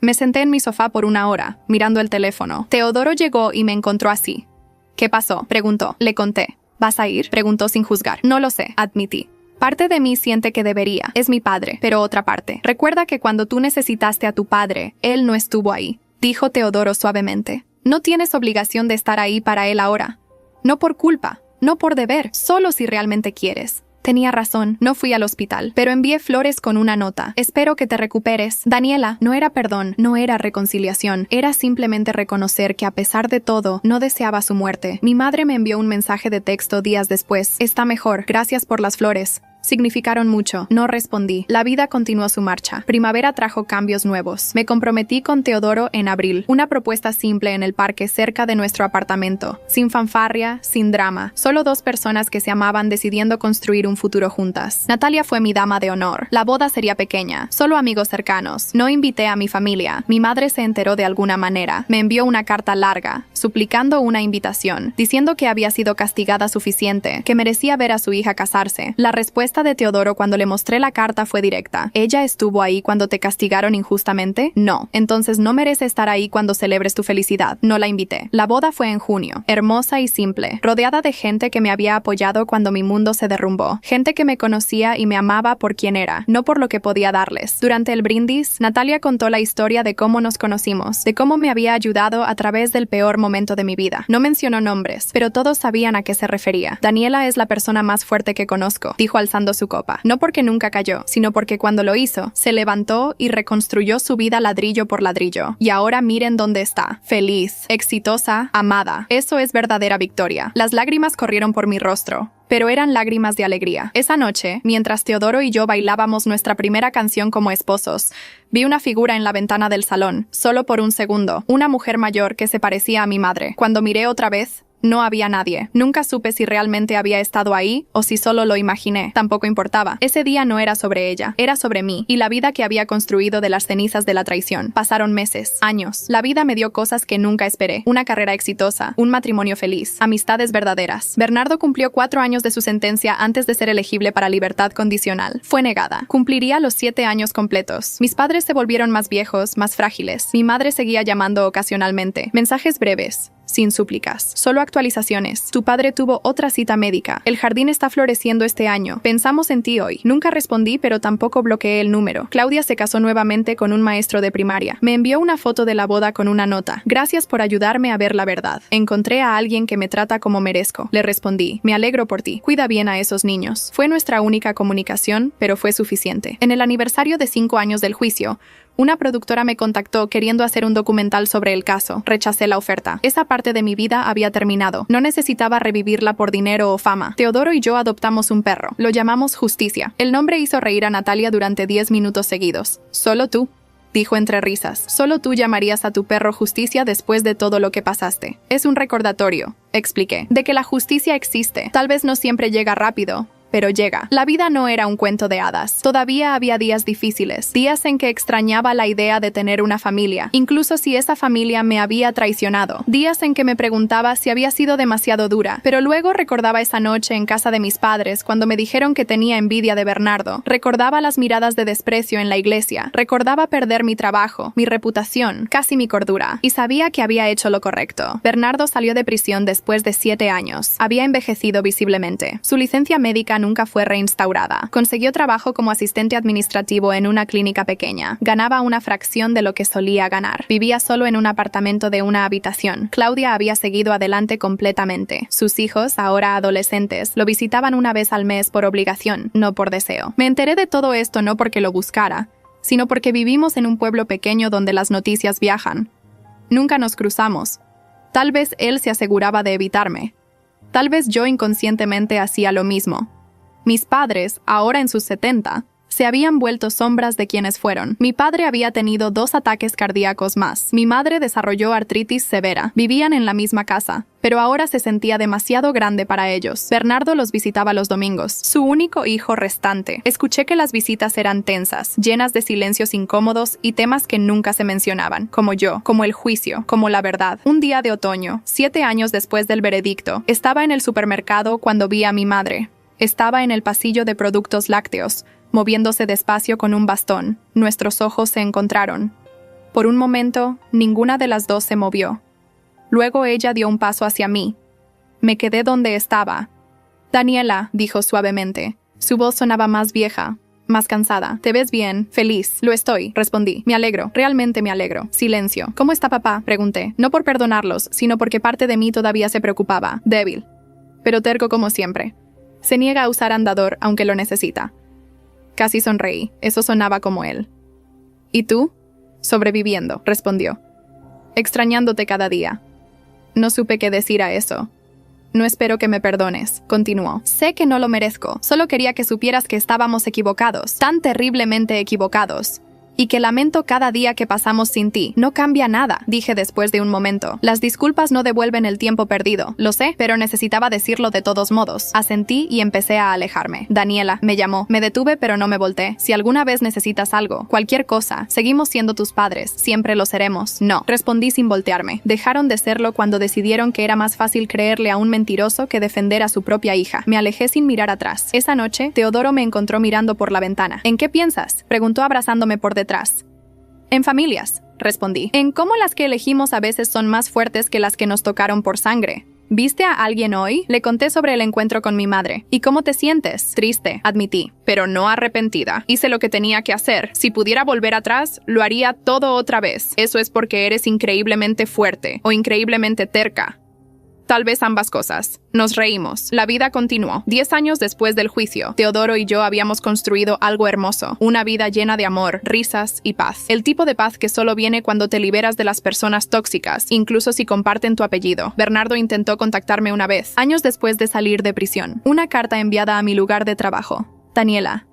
Me senté en mi sofá por 1 hora, mirando el teléfono. Teodoro llegó y me encontró así. ¿Qué pasó?, preguntó. Le conté. ¿Vas a ir?, preguntó sin juzgar. No lo sé, admití. Parte de mí siente que debería. Es mi padre. Pero otra parte. Recuerda que cuando tú necesitaste a tu padre, él no estuvo ahí, dijo Teodoro suavemente. No tienes obligación de estar ahí para él ahora. No por culpa. No por deber, solo si realmente quieres. Tenía razón, no fui al hospital, pero envié flores con una nota. Espero que te recuperes. Daniela, no era perdón, no era reconciliación. Era simplemente reconocer que a pesar de todo, no deseaba su muerte. Mi madre me envió un mensaje de texto días después. Está mejor, gracias por las flores. Significaron mucho. No respondí. La vida continuó su marcha. Primavera trajo cambios nuevos. Me comprometí con Teodoro en abril. Una propuesta simple en el parque cerca de nuestro apartamento. Sin fanfarria, sin drama. Solo 2 personas que se amaban decidiendo construir un futuro juntas. Natalia fue mi dama de honor. La boda sería pequeña. Solo amigos cercanos. No invité a mi familia. Mi madre se enteró de alguna manera. Me envió una carta larga, suplicando una invitación, diciendo que había sido castigada suficiente, que merecía ver a su hija casarse. La respuesta de Teodoro cuando le mostré la carta fue directa. ¿Ella estuvo ahí cuando te castigaron injustamente? No. Entonces no merece estar ahí cuando celebres tu felicidad. No la invité. La boda fue en junio. Hermosa y simple. Rodeada de gente que me había apoyado cuando mi mundo se derrumbó. Gente que me conocía y me amaba por quien era, no por lo que podía darles. Durante el brindis, Natalia contó la historia de cómo nos conocimos, de cómo me había ayudado a través del peor momento de mi vida. No mencionó nombres, pero todos sabían a qué se refería. Daniela es la persona más fuerte que conozco, dijo alzando su copa. No porque nunca cayó, sino porque cuando lo hizo, se levantó y reconstruyó su vida ladrillo por ladrillo. Y ahora miren dónde está. Feliz, exitosa, amada. Eso es verdadera victoria. Las lágrimas corrieron por mi rostro, pero eran lágrimas de alegría. Esa noche, mientras Teodoro y yo bailábamos nuestra primera canción como esposos, vi una figura en la ventana del salón, solo por un segundo, una mujer mayor que se parecía a mi madre. Cuando miré otra vez, no había nadie. Nunca supe si realmente había estado ahí o si solo lo imaginé. Tampoco importaba. Ese día no era sobre ella, era sobre mí y la vida que había construido de las cenizas de la traición. Pasaron meses, años. La vida me dio cosas que nunca esperé. Una carrera exitosa, un matrimonio feliz, amistades verdaderas. Bernardo cumplió 4 años de su sentencia antes de ser elegible para libertad condicional. Fue negada. Cumpliría los 7 años completos. Mis padres se volvieron más viejos, más frágiles. Mi madre seguía llamando ocasionalmente. Mensajes breves, sin súplicas, solo actualizaciones. Tu padre tuvo otra cita médica. El jardín está floreciendo este año. Pensamos en ti hoy. Nunca respondí, pero tampoco bloqueé el número. Claudia se casó nuevamente con un maestro de primaria. Me envió una foto de la boda con una nota. Gracias por ayudarme a ver la verdad. Encontré a alguien que me trata como merezco. Le respondí. Me alegro por ti. Cuida bien a esos niños. Fue nuestra única comunicación, pero fue suficiente. En el aniversario de 5 años del juicio, Una productora me contactó queriendo hacer un documental sobre el caso. Rechacé la oferta. Esa parte de mi vida había terminado. No necesitaba revivirla por dinero o fama. Teodoro y yo adoptamos un perro. Lo llamamos Justicia. El nombre hizo reír a Natalia durante 10 minutos seguidos. «Solo tú», dijo entre risas. «Solo tú llamarías a tu perro Justicia después de todo lo que pasaste». Es un recordatorio, expliqué, de que la justicia existe. Tal vez no siempre llega rápido, pero llega. La vida no era un cuento de hadas. Todavía había días difíciles, días en que extrañaba la idea de tener una familia, incluso si esa familia me había traicionado. Días en que me preguntaba si había sido demasiado dura, pero luego recordaba esa noche en casa de mis padres cuando me dijeron que tenía envidia de Bernardo. Recordaba las miradas de desprecio en la iglesia. Recordaba perder mi trabajo, mi reputación, casi mi cordura. Y sabía que había hecho lo correcto. Bernardo salió de prisión después de 7 años. Había envejecido visiblemente. Su licencia médica nunca fue reinstaurada. Consiguió trabajo como asistente administrativo en una clínica pequeña. Ganaba una fracción de lo que solía ganar. Vivía solo en un apartamento de una habitación. Claudia había seguido adelante completamente. Sus hijos, ahora adolescentes, lo visitaban una vez al mes por obligación, no por deseo. Me enteré de todo esto no porque lo buscara, sino porque vivimos en un pueblo pequeño donde las noticias viajan. Nunca nos cruzamos. Tal vez él se aseguraba de evitarme. Tal vez yo inconscientemente hacía lo mismo. Mis padres, ahora en sus 70, se habían vuelto sombras de quienes fueron. Mi padre había tenido 2 ataques cardíacos más. Mi madre desarrolló artritis severa. Vivían en la misma casa, pero ahora se sentía demasiado grande para ellos. Bernardo los visitaba los domingos, su único hijo restante. Escuché que las visitas eran tensas, llenas de silencios incómodos y temas que nunca se mencionaban, como yo, como el juicio, como la verdad. Un día de otoño, 7 años después del veredicto, estaba en el supermercado cuando vi a mi madre. Estaba en el pasillo de productos lácteos, moviéndose despacio con un bastón. Nuestros ojos se encontraron. Por un momento, ninguna de las dos se movió. Luego ella dio un paso hacia mí. Me quedé donde estaba. «Daniela», dijo suavemente. Su voz sonaba más vieja, más cansada. «Te ves bien, feliz». «Lo estoy», respondí. «Me alegro, realmente me alegro». Silencio. «¿Cómo está papá?», pregunté. No por perdonarlos, sino porque parte de mí todavía se preocupaba. Débil, pero terco como siempre. Se niega a usar andador, aunque lo necesita. Casi sonreí. Eso sonaba como él. «¿Y tú?» «Sobreviviendo», respondió. «Extrañándote cada día». No supe qué decir a eso. «No espero que me perdones», continuó. «Sé que no lo merezco. Solo quería que supieras que estábamos equivocados. Tan terriblemente equivocados. Y que lamento cada día que pasamos sin ti. No cambia nada», dije después de un momento. «Las disculpas no devuelven el tiempo perdido. Lo sé, pero necesitaba decirlo de todos modos». Asentí y empecé a alejarme. «Daniela», me llamó. Me detuve, pero no me volteé. «Si alguna vez necesitas algo, cualquier cosa, seguimos siendo tus padres. Siempre lo seremos». «No», respondí sin voltearme. Dejaron de serlo cuando decidieron que era más fácil creerle a un mentiroso que defender a su propia hija. Me alejé sin mirar atrás. Esa noche, Teodoro me encontró mirando por la ventana. «¿En qué piensas?», preguntó abrazándome por detrás. «En familias», respondí. «En cómo las que elegimos a veces son más fuertes que las que nos tocaron por sangre». «¿Viste a alguien hoy?», le conté sobre el encuentro con mi madre. «¿Y cómo te sientes?». «Triste», admití, pero no arrepentida. Hice lo que tenía que hacer. Si pudiera volver atrás, lo haría todo otra vez. Eso es porque eres increíblemente fuerte o increíblemente terca. Tal vez ambas cosas. Nos reímos. La vida continuó. 10 años después del juicio, Teodoro y yo habíamos construido algo hermoso. Una vida llena de amor, risas y paz. El tipo de paz que solo viene cuando te liberas de las personas tóxicas, incluso si comparten tu apellido. Bernardo intentó contactarme una vez, años después de salir de prisión. Una carta enviada a mi lugar de trabajo. «Daniela,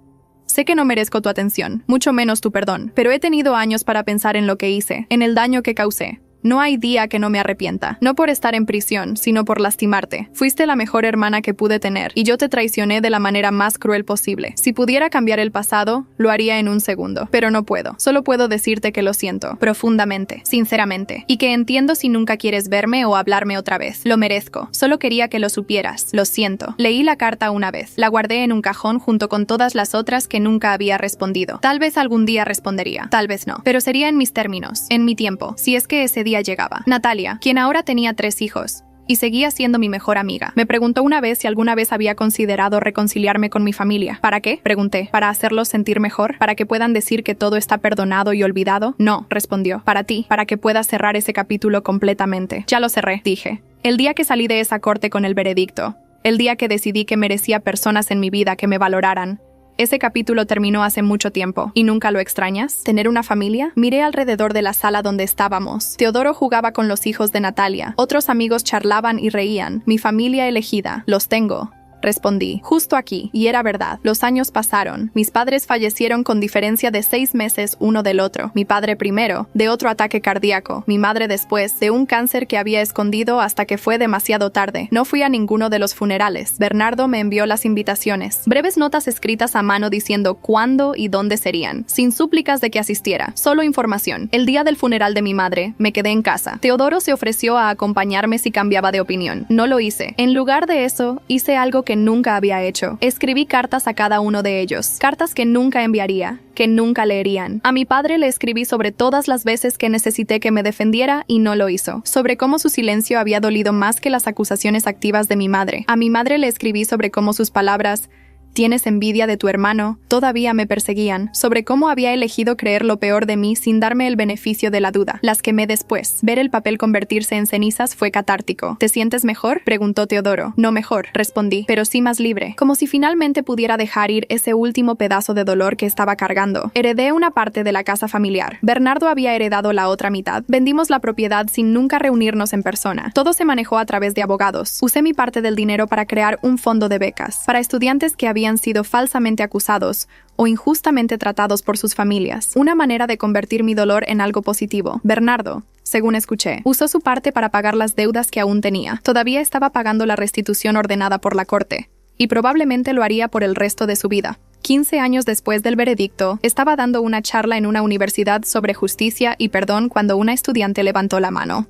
sé que no merezco tu atención, mucho menos tu perdón, pero he tenido años para pensar en lo que hice, en el daño que causé. No hay día que no me arrepienta, no por estar en prisión, sino por lastimarte. Fuiste la mejor hermana que pude tener, y yo te traicioné de la manera más cruel posible. Si pudiera cambiar el pasado, lo haría en un segundo, pero no puedo. Solo puedo decirte que lo siento, profundamente, sinceramente, y que entiendo si nunca quieres verme o hablarme otra vez. Lo merezco. Solo quería que lo supieras. Lo siento». Leí la carta una vez. La guardé en un cajón junto con todas las otras que nunca había respondido. Tal vez algún día respondería, tal vez no, pero sería en mis términos, en mi tiempo, si es que ese día llegaba. Natalia, quien ahora tenía 3 hijos, y seguía siendo mi mejor amiga, me preguntó una vez si alguna vez había considerado reconciliarme con mi familia. «¿Para qué?», pregunté. «¿Para hacerlos sentir mejor? ¿Para que puedan decir que todo está perdonado y olvidado?» «No», respondió. «Para ti, para que puedas cerrar ese capítulo completamente». «Ya lo cerré», dije. El día que salí de esa corte con el veredicto, el día que decidí que merecía personas en mi vida que me valoraran, Ese capítulo terminó hace mucho tiempo. ¿Y nunca lo extrañas? ¿Tener una familia? Miré alrededor de la sala donde estábamos. Teodoro jugaba con los hijos de Natalia. Otros amigos charlaban y reían. Mi familia elegida. Los tengo. Respondí, justo aquí, y era verdad. Los años pasaron. Mis padres fallecieron con diferencia de 6 meses uno del otro. Mi padre primero, de otro ataque cardíaco. Mi madre después, de un cáncer que había escondido hasta que fue demasiado tarde. No fui a ninguno de los funerales. Bernardo me envió las invitaciones. Breves notas escritas a mano diciendo cuándo y dónde serían. Sin súplicas de que asistiera. Solo información. El día del funeral de mi madre, me quedé en casa. Teodoro se ofreció a acompañarme si cambiaba de opinión. No lo hice. En lugar de eso, hice algo que nunca había hecho. Escribí cartas a cada uno de ellos. Cartas que nunca enviaría, que nunca leerían. A mi padre le escribí sobre todas las veces que necesité que me defendiera y no lo hizo. Sobre cómo su silencio había dolido más que las acusaciones activas de mi madre. A mi madre le escribí sobre cómo sus palabras «Tienes envidia de tu hermano», todavía me perseguían, sobre cómo había elegido creer lo peor de mí sin darme el beneficio de la duda. Las quemé después. Ver el papel convertirse en cenizas fue catártico. ¿Te sientes mejor?, preguntó Teodoro. No mejor, respondí, pero sí más libre. Como si finalmente pudiera dejar ir ese último pedazo de dolor que estaba cargando. Heredé una parte de la casa familiar. Bernardo había heredado la otra mitad. Vendimos la propiedad sin nunca reunirnos en persona. Todo se manejó a través de abogados. Usé mi parte del dinero para crear un fondo de becas para estudiantes que habían sido falsamente acusados o injustamente tratados por sus familias. Una manera de convertir mi dolor en algo positivo. Bernardo, según escuché, usó su parte para pagar las deudas que aún tenía. Todavía estaba pagando la restitución ordenada por la corte, y probablemente lo haría por el resto de su vida. 15 años después del veredicto, estaba dando una charla en una universidad sobre justicia y perdón cuando una estudiante levantó la mano.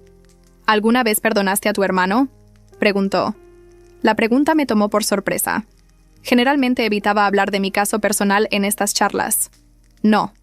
¿Alguna vez perdonaste a tu hermano?, preguntó. La pregunta me tomó por sorpresa. Generalmente evitaba hablar de mi caso personal en estas charlas. No.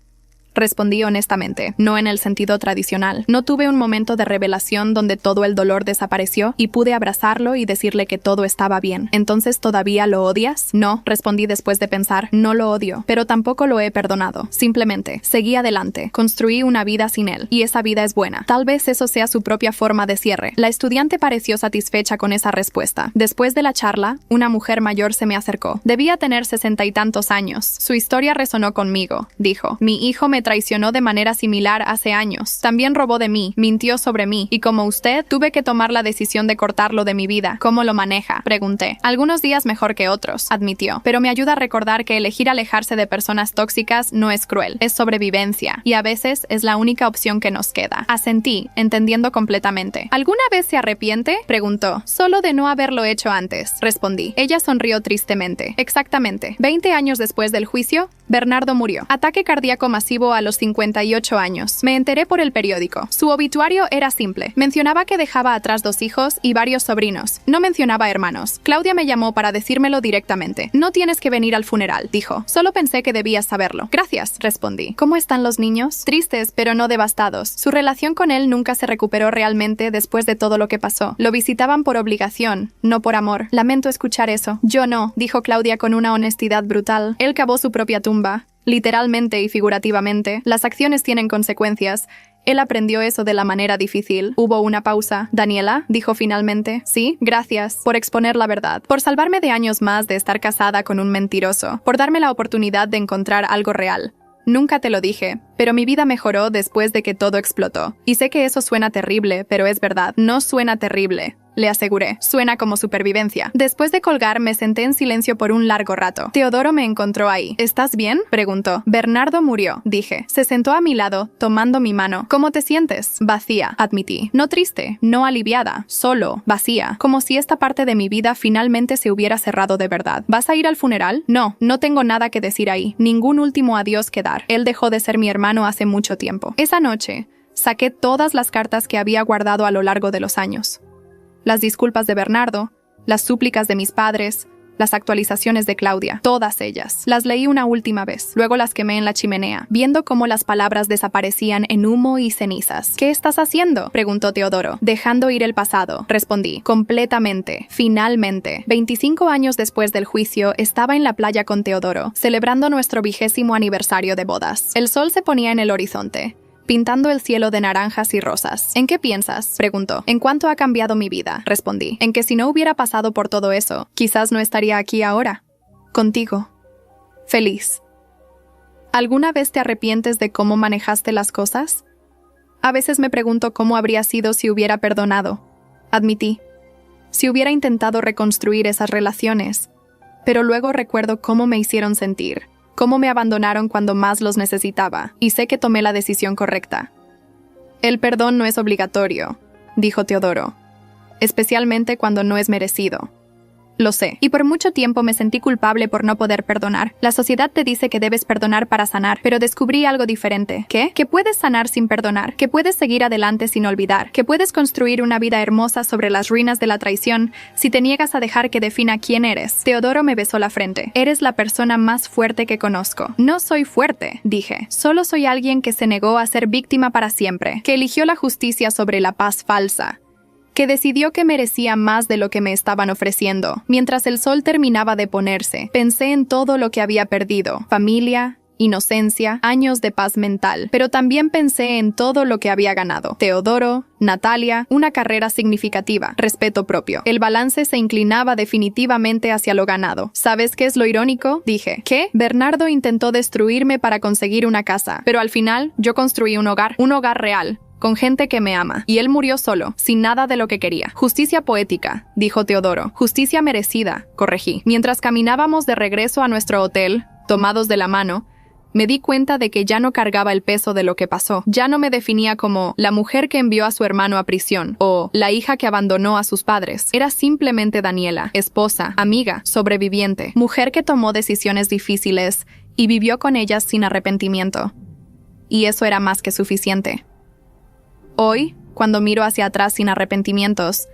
Respondí honestamente, no en el sentido tradicional. No tuve un momento de revelación donde todo el dolor desapareció y pude abrazarlo y decirle que todo estaba bien. ¿Entonces todavía lo odias? No, respondí después de pensar, no lo odio, pero tampoco lo he perdonado. Simplemente, seguí adelante, construí una vida sin él, y esa vida es buena. Tal vez eso sea su propia forma de cierre. La estudiante pareció satisfecha con esa respuesta. Después de la charla, una mujer mayor se me acercó. Debía tener 60 y tantos años. Su historia resonó conmigo, dijo. Mi hijo me traicionó de manera similar hace años. También robó de mí, mintió sobre mí, y como usted, tuve que tomar la decisión de cortarlo de mi vida. ¿Cómo lo maneja?, pregunté. Algunos días mejor que otros, admitió, pero me ayuda a recordar que elegir alejarse de personas tóxicas no es cruel, es sobrevivencia, y a veces es la única opción que nos queda. Asentí, entendiendo completamente. ¿Alguna vez se arrepiente?, preguntó. Solo de no haberlo hecho antes, respondí. Ella sonrió tristemente. Exactamente. 20 años después del juicio, Bernardo murió. Ataque cardíaco masivo a los 58 años. Me enteré por el periódico. Su obituario era simple. Mencionaba que dejaba atrás 2 hijos y varios sobrinos. No mencionaba hermanos. Claudia me llamó para decírmelo directamente. No tienes que venir al funeral, dijo. Solo pensé que debías saberlo. Gracias, respondí. ¿Cómo están los niños? Tristes, pero no devastados. Su relación con él nunca se recuperó realmente después de todo lo que pasó. Lo visitaban por obligación, no por amor. Lamento escuchar eso. Yo no, dijo Claudia con una honestidad brutal. Él cavó su propia tumba. Literalmente y figurativamente, las acciones tienen consecuencias. Él aprendió eso de la manera difícil. Hubo una pausa. «Daniela», dijo finalmente. «Sí, gracias por exponer la verdad, por salvarme de años más de estar casada con un mentiroso, por darme la oportunidad de encontrar algo real. Nunca te lo dije, pero mi vida mejoró después de que todo explotó. Y sé que eso suena terrible, pero es verdad. No suena terrible», le aseguré. Suena como supervivencia. Después de colgar, me senté en silencio por un largo rato. Teodoro me encontró ahí. ¿Estás bien?, preguntó. Bernardo murió, dije. Se sentó a mi lado, tomando mi mano. ¿Cómo te sientes? Vacía, admití. No triste, no aliviada, solo, vacía. Como si esta parte de mi vida finalmente se hubiera cerrado de verdad. ¿Vas a ir al funeral? No, no tengo nada que decir ahí. Ningún último adiós que dar. Él dejó de ser mi hermano hace mucho tiempo. Esa noche, saqué todas las cartas que había guardado a lo largo de los años. Las disculpas de Bernardo, las súplicas de mis padres, las actualizaciones de Claudia, todas ellas. Las leí una última vez, luego las quemé en la chimenea, viendo cómo las palabras desaparecían en humo y cenizas. ¿Qué estás haciendo?, preguntó Teodoro. Dejando ir el pasado, respondí. Completamente, finalmente. 25 años después del juicio, estaba en la playa con Teodoro, celebrando nuestro 20º aniversario de bodas. El sol se ponía en el horizonte, pintando el cielo de naranjas y rosas. ¿En qué piensas?, preguntó. ¿En cuánto ha cambiado mi vida?, respondí. En que si no hubiera pasado por todo eso, quizás no estaría aquí ahora. Contigo. Feliz. ¿Alguna vez te arrepientes de cómo manejaste las cosas? A veces me pregunto cómo habría sido si hubiera perdonado. Admití. Si hubiera intentado reconstruir esas relaciones. Pero luego recuerdo cómo me hicieron sentir, cómo me abandonaron cuando más los necesitaba, y sé que tomé la decisión correcta. El perdón no es obligatorio, dijo Teodoro, especialmente cuando no es merecido. Lo sé, y por mucho tiempo me sentí culpable por no poder perdonar. La sociedad te dice que debes perdonar para sanar, pero descubrí algo diferente. ¿Qué? Que puedes sanar sin perdonar, que puedes seguir adelante sin olvidar, que puedes construir una vida hermosa sobre las ruinas de la traición si te niegas a dejar que defina quién eres. Teodoro me besó la frente. Eres la persona más fuerte que conozco. No soy fuerte, dije. Solo soy alguien que se negó a ser víctima para siempre, que eligió la justicia sobre la paz falsa, que decidió que merecía más de lo que me estaban ofreciendo. Mientras el sol terminaba de ponerse, pensé en todo lo que había perdido: familia, inocencia, años de paz mental. Pero también pensé en todo lo que había ganado: Teodoro, Natalia, una carrera significativa, respeto propio. El balance se inclinaba definitivamente hacia lo ganado. ¿Sabes qué es lo irónico? Dije. ¿Qué? Bernardo intentó destruirme para conseguir una casa, pero al final yo construí un hogar real, con gente que me ama, y él murió solo, sin nada de lo que quería. Justicia poética, dijo Teodoro. Justicia merecida, corregí. Mientras caminábamos de regreso a nuestro hotel, tomados de la mano, me di cuenta de que ya no cargaba el peso de lo que pasó. Ya no me definía como la mujer que envió a su hermano a prisión o la hija que abandonó a sus padres. Era simplemente Daniela, esposa, amiga, sobreviviente, mujer que tomó decisiones difíciles y vivió con ellas sin arrepentimiento. Y eso era más que suficiente. Hoy, cuando miro hacia atrás sin arrepentimientos,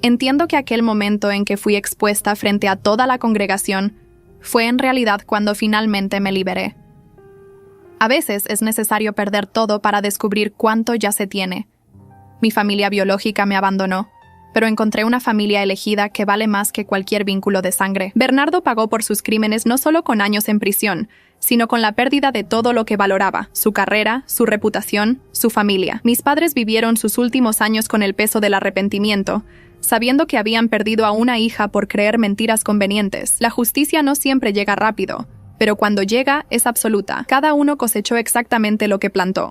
entiendo que aquel momento en que fui expuesta frente a toda la congregación fue en realidad cuando finalmente me liberé. A veces es necesario perder todo para descubrir cuánto ya se tiene. Mi familia biológica me abandonó, pero encontré una familia elegida que vale más que cualquier vínculo de sangre. Bernardo pagó por sus crímenes no solo con años en prisión, sino con la pérdida de todo lo que valoraba: su carrera, su reputación, su familia. Mis padres vivieron sus últimos años con el peso del arrepentimiento, sabiendo que habían perdido a una hija por creer mentiras convenientes. La justicia no siempre llega rápido, pero cuando llega es absoluta. Cada uno cosechó exactamente lo que plantó.